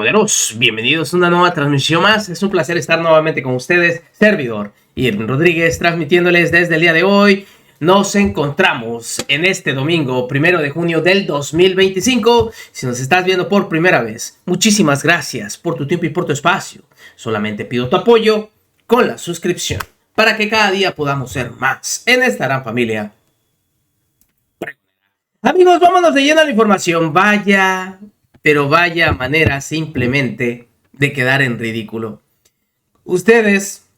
caballeros, bienvenidos a una nueva transmisión más. Es un placer estar nuevamente con ustedes, servidor Irving Rodríguez, transmitiéndoles desde el día de hoy. Nos encontramos en este domingo, 1 de junio del 2025. Si nos estás viendo por primera vez, muchísimas gracias por tu tiempo y por tu espacio. Solamente pido tu apoyo con la suscripción para que cada día podamos ser más en esta gran familia. Amigos, vámonos de lleno a la información. Pero vaya manera simplemente de quedar en ridículo. Ustedes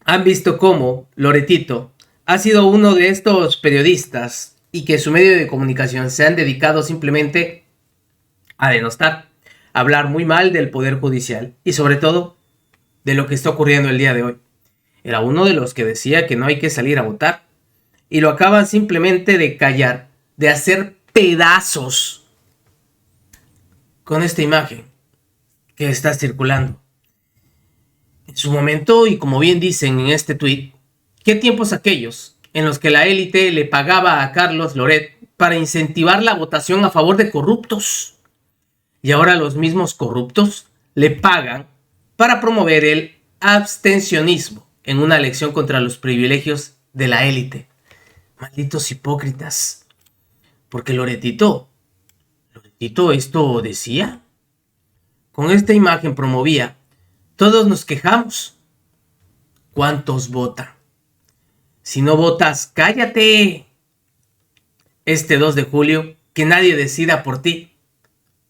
han visto cómo Loretito ha sido uno de estos periodistas y que su medio de comunicación se han dedicado simplemente a denostar, a hablar muy mal del Poder Judicial y sobre todo de lo que está ocurriendo el día de hoy. Era uno de los que decía que no hay que salir a votar y lo acaban simplemente de callar, de hacer pedazos con esta imagen que está circulando. En su momento, y como bien dicen en este tweet, ¿qué tiempos aquellos en los que la élite le pagaba a Carlos Loret para incentivar la votación a favor de corruptos? Y ahora los mismos corruptos le pagan para promover el abstencionismo en una elección contra los privilegios de la élite. Malditos hipócritas. Porque Loretito esto decía. Con esta imagen promovía: todos nos quejamos. ¿Cuántos votan? Si no votas, cállate. Este 2 de julio, que nadie decida por ti.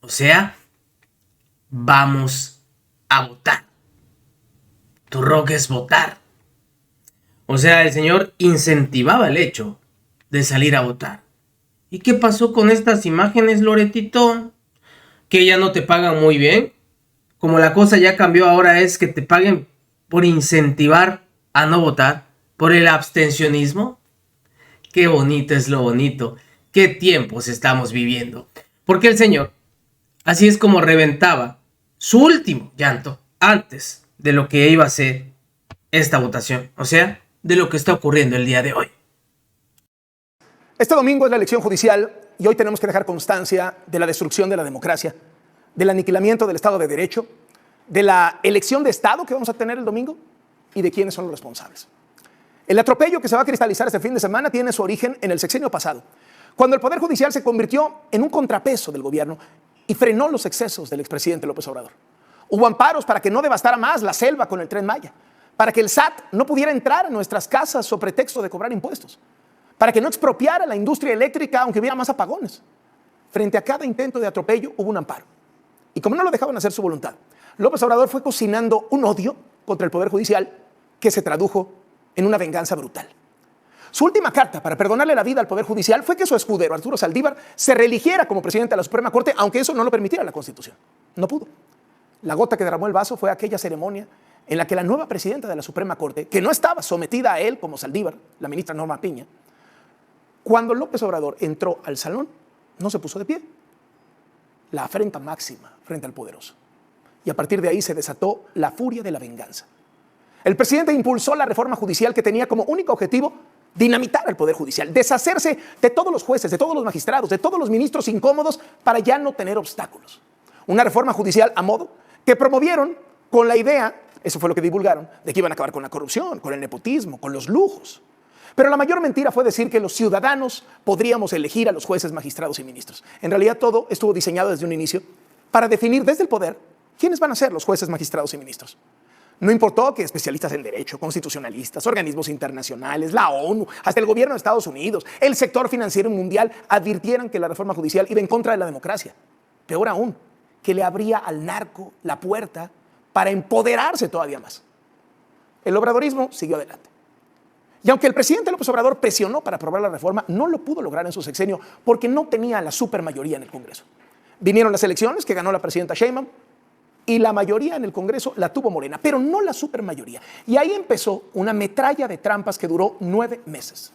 O sea, vamos a votar. Tu rock es votar. O sea, el señor incentivaba el hecho de salir a votar. ¿Y qué pasó con estas imágenes, Loretito? ¿Que ya no te pagan muy bien? Como la cosa ya cambió, ahora es que te paguen por incentivar a no votar, por el abstencionismo. Qué bonito es lo bonito. Qué tiempos estamos viviendo. Porque el señor, así es como reventaba su último llanto antes de lo que iba a ser esta votación. O sea, de lo que está ocurriendo el día de hoy. Este domingo es la elección judicial y hoy tenemos que dejar constancia de la destrucción de la democracia, del aniquilamiento del Estado de Derecho, de la elección de Estado que vamos a tener el domingo y de quiénes son los responsables. El atropello que se va a cristalizar este fin de semana tiene su origen en el sexenio pasado, cuando el Poder Judicial se convirtió en un contrapeso del gobierno y frenó los excesos del expresidente López Obrador. Hubo amparos para que no devastara más la selva con el Tren Maya, para que el SAT no pudiera entrar a nuestras casas sobre pretexto de cobrar impuestos, para que no expropiara la industria eléctrica aunque hubiera más apagones. Frente a cada intento de atropello hubo un amparo. Y como no lo dejaban hacer su voluntad, López Obrador fue cocinando un odio contra el Poder Judicial que se tradujo en una venganza brutal. Su última carta para perdonarle la vida al Poder Judicial fue que su escudero, Arturo Saldívar, se reeligiera como presidente de la Suprema Corte, aunque eso no lo permitiera la Constitución. No pudo. La gota que derramó el vaso fue aquella ceremonia en la que la nueva presidenta de la Suprema Corte, que no estaba sometida a él como Saldívar, la ministra Norma Piña, cuando López Obrador entró al salón, no se puso de pie. La afrenta máxima frente al poderoso. Y a partir de ahí se desató la furia de la venganza. El presidente impulsó la reforma judicial que tenía como único objetivo dinamitar al Poder Judicial, deshacerse de todos los jueces, de todos los magistrados, de todos los ministros incómodos para ya no tener obstáculos. Una reforma judicial a modo que promovieron con la idea, eso fue lo que divulgaron, de que iban a acabar con la corrupción, con el nepotismo, con los lujos. Pero la mayor mentira fue decir que los ciudadanos podríamos elegir a los jueces, magistrados y ministros. En realidad todo estuvo diseñado desde un inicio para definir desde el poder quiénes van a ser los jueces, magistrados y ministros. No importó que especialistas en derecho, constitucionalistas, organismos internacionales, la ONU, hasta el gobierno de Estados Unidos, el sector financiero mundial advirtieran que la reforma judicial iba en contra de la democracia. Peor aún, que le abría al narco la puerta para empoderarse todavía más. El obradorismo siguió adelante. Y aunque el presidente López Obrador presionó para aprobar la reforma, no lo pudo lograr en su sexenio porque no tenía la supermayoría en el Congreso. Vinieron las elecciones que ganó la presidenta Sheinbaum y la mayoría en el Congreso la tuvo Morena, pero no la supermayoría. Y ahí empezó una metralla de trampas que duró 9 meses.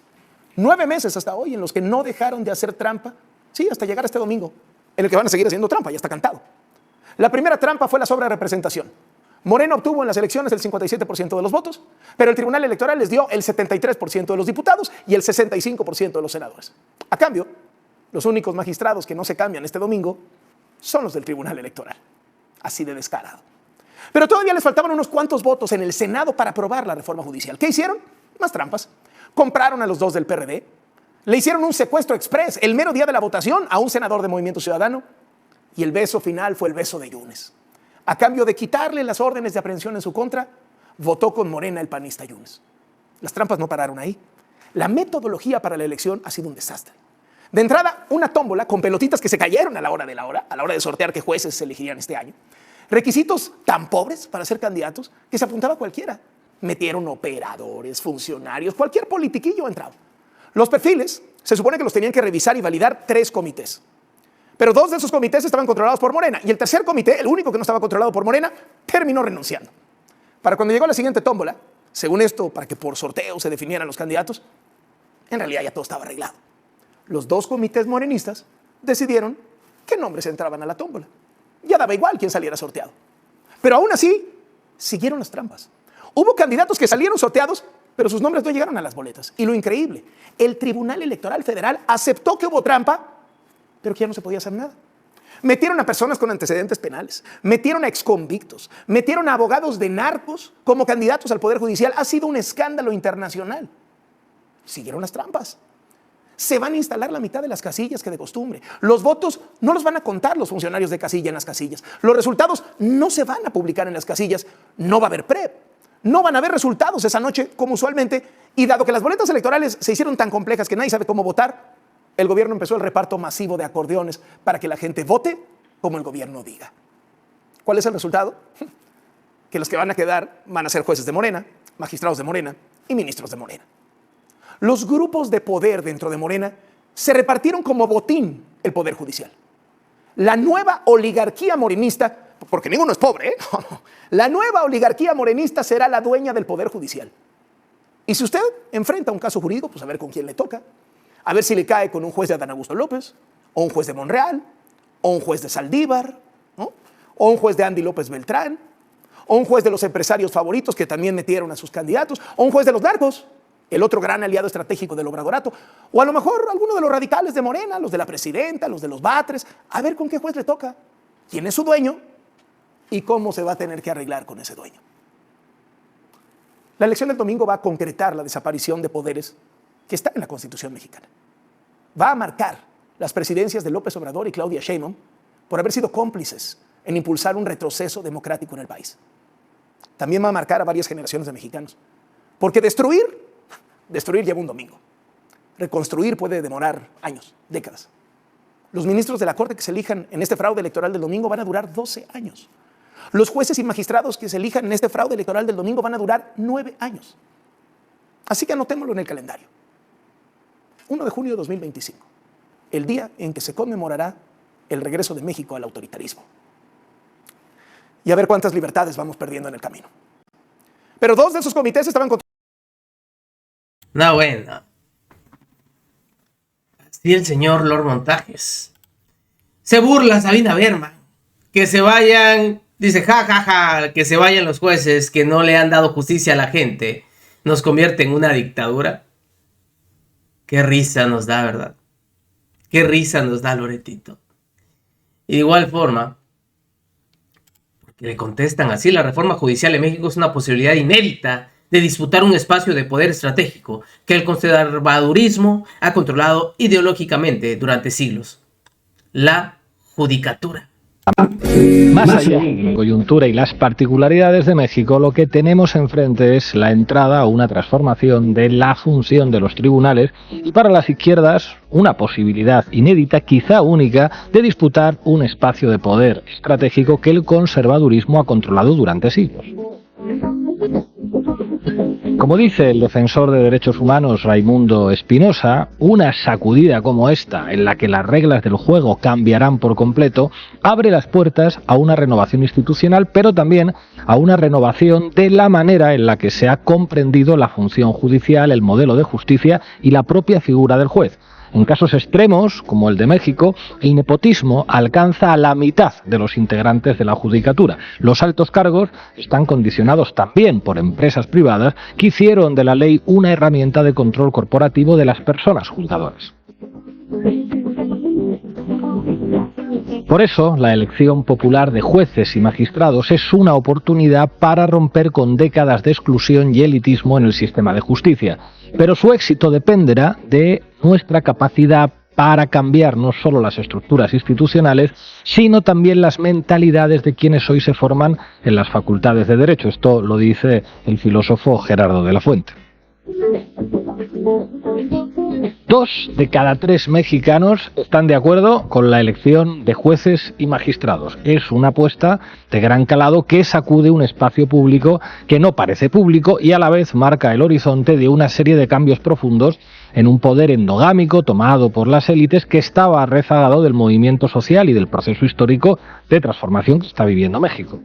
9 meses hasta hoy en los que no dejaron de hacer trampa, sí, hasta llegar a este domingo, en el que van a seguir haciendo trampa, ya está cantado. La primera trampa fue la sobrerepresentación. Morena obtuvo en las elecciones el 57% de los votos, pero el Tribunal Electoral les dio el 73% de los diputados y el 65% de los senadores. A cambio, los únicos magistrados que no se cambian este domingo son los del Tribunal Electoral. así de descarado. Pero todavía les faltaban unos cuantos votos en el Senado para aprobar la reforma judicial. ¿Qué hicieron? Más trampas. Compraron a los dos del PRD, le hicieron un secuestro express el mero día de la votación a un senador de Movimiento Ciudadano y el beso final fue el beso de Yunes. A cambio de quitarle las órdenes de aprehensión en su contra, votó con Morena el panista Yunes. Las trampas no pararon ahí. La metodología para la elección ha sido un desastre. De entrada, una tómbola con pelotitas que se cayeron a la hora de sortear qué jueces se elegirían este año. Requisitos tan pobres para ser candidatos que se apuntaba cualquiera. Metieron operadores, funcionarios, cualquier politiquillo entraba. Los perfiles se supone que los tenían que revisar y validar 3 comités. Pero 2 de esos comités estaban controlados por Morena y el tercer comité, el único que no estaba controlado por Morena, terminó renunciando. Para cuando llegó la siguiente tómbola, según esto, para que por sorteo se definieran los candidatos, en realidad ya todo estaba arreglado. Los 2 comités morenistas decidieron qué nombres entraban a la tómbola. Ya daba igual quién saliera sorteado. Pero aún así, siguieron las trampas. Hubo candidatos que salieron sorteados, pero sus nombres no llegaron a las boletas. Y lo increíble, el Tribunal Electoral Federal aceptó que hubo trampa, pero que ya no se podía hacer nada. Metieron a personas con antecedentes penales, metieron a exconvictos, metieron a abogados de narcos como candidatos al Poder Judicial. Ha sido un escándalo internacional. Siguieron las trampas. Se van a instalar la mitad de las casillas que de costumbre. Los votos no los van a contar los funcionarios de casilla en las casillas. Los resultados no se van a publicar en las casillas. No va a haber PREP. No van a haber resultados esa noche como usualmente. Y dado que las boletas electorales se hicieron tan complejas que nadie sabe cómo votar, el gobierno empezó el reparto masivo de acordeones para que la gente vote como el gobierno diga. ¿Cuál es el resultado? Que los que van a quedar van a ser jueces de Morena, magistrados de Morena y ministros de Morena. Los grupos de poder dentro de Morena se repartieron como botín el poder judicial. La nueva oligarquía morenista, porque ninguno es pobre, ¿eh? La nueva oligarquía morenista será la dueña del poder judicial. Y si usted enfrenta un caso jurídico, pues a ver con quién le toca. A ver si le cae con un juez de Adán Augusto López, o un juez de Monreal, o un juez de Saldívar, ¿no? O un juez de Andy López Beltrán, o un juez de los empresarios favoritos que también metieron a sus candidatos, o un juez de los narcos, el otro gran aliado estratégico del Obradorato, o a lo mejor alguno de los radicales de Morena, los de la presidenta, los de los Batres, a ver con qué juez le toca, quién es su dueño y cómo se va a tener que arreglar con ese dueño. La elección del domingo va a concretar la desaparición de poderes que está en la Constitución mexicana. Va a marcar las presidencias de López Obrador y Claudia Sheinbaum por haber sido cómplices en impulsar un retroceso democrático en el país. También va a marcar a varias generaciones de mexicanos, porque destruir lleva un domingo. Reconstruir puede demorar años, décadas. Los ministros de la Corte que se elijan en este fraude electoral del domingo van a durar 12 años. Los jueces y magistrados que se elijan en este fraude electoral del domingo van a durar 9 años. Así que anotémoslo en el calendario. 1 de junio de 2025, el día en que se conmemorará el regreso de México al autoritarismo. Y a ver cuántas libertades vamos perdiendo en el camino. Pero 2 de esos comités estaban controlados. No, bueno. Así el señor Lord Montajes. Se burla Sabina Berman. Que se vayan, dice, que se vayan los jueces que no le han dado justicia a la gente. Nos convierte en una dictadura. Qué risa nos da, ¿verdad? Qué risa nos da Loretito. Y de igual forma, porque le contestan así, la reforma judicial en México es una posibilidad inédita de disputar un espacio de poder estratégico que el conservadurismo ha controlado ideológicamente durante siglos. La judicatura. Más allá de la coyuntura y las particularidades de México, lo que tenemos enfrente es la entrada a una transformación de la función de los tribunales y para las izquierdas una posibilidad inédita, quizá única, de disputar un espacio de poder estratégico que el conservadurismo ha controlado durante siglos. Como dice el defensor de derechos humanos Raimundo Espinosa, una sacudida como esta, en la que las reglas del juego cambiarán por completo, abre las puertas a una renovación institucional, pero también a una renovación de la manera en la que se ha comprendido la función judicial, el modelo de justicia y la propia figura del juez. En casos extremos, como el de México, el nepotismo alcanza a la mitad de los integrantes de la judicatura. Los altos cargos están condicionados también por empresas privadas que hicieron de la ley una herramienta de control corporativo de las personas juzgadoras. Por eso, la elección popular de jueces y magistrados es una oportunidad para romper con décadas de exclusión y elitismo en el sistema de justicia. Pero su éxito dependerá de nuestra capacidad para cambiar no solo las estructuras institucionales, sino también las mentalidades de quienes hoy se forman en las facultades de Derecho. Esto lo dice el filósofo Gerardo de la Fuente. 2 de cada 3 mexicanos están de acuerdo con la elección de jueces y magistrados. Es una apuesta de gran calado que sacude un espacio público que no parece público y a la vez marca el horizonte de una serie de cambios profundos en un poder endogámico tomado por las élites que estaba rezagado del movimiento social y del proceso histórico de transformación que está viviendo México.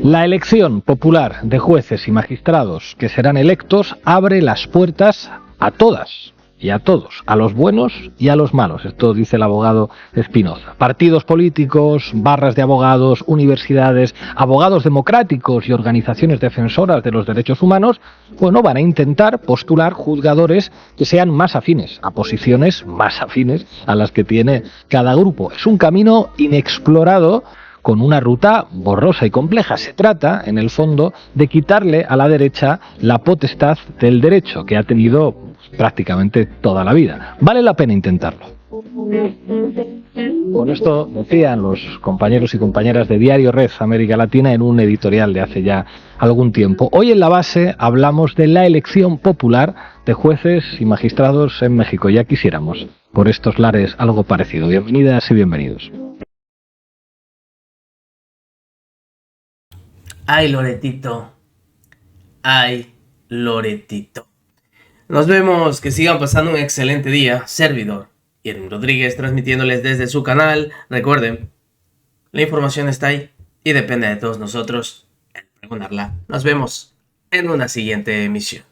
La elección popular de jueces y magistrados que serán electos abre las puertas a todas y a todos, a los buenos y a los malos. Esto dice el abogado Espinoza. Partidos políticos, barras de abogados, universidades, abogados democráticos y organizaciones defensoras de los derechos humanos, bueno, van a intentar postular juzgadores que sean más afines a posiciones más afines a las que tiene cada grupo. Es un camino inexplorado con una ruta borrosa y compleja. Se trata, en el fondo, de quitarle a la derecha la potestad del derecho que ha tenido prácticamente toda la vida. Vale la pena intentarlo. Con esto decían los compañeros y compañeras de Diario Red América Latina en un editorial de hace ya algún tiempo. Hoy en La Base hablamos de la elección popular de jueces y magistrados en México. Ya quisiéramos por estos lares algo parecido. Bienvenidas y bienvenidos. Ay, Loretito. Ay, Loretito. Nos vemos, que sigan pasando un excelente día. Servidor Irving Rodríguez transmitiéndoles desde su canal. Recuerden, la información está ahí y depende de todos nosotros el pregonarla. Nos vemos en una siguiente emisión.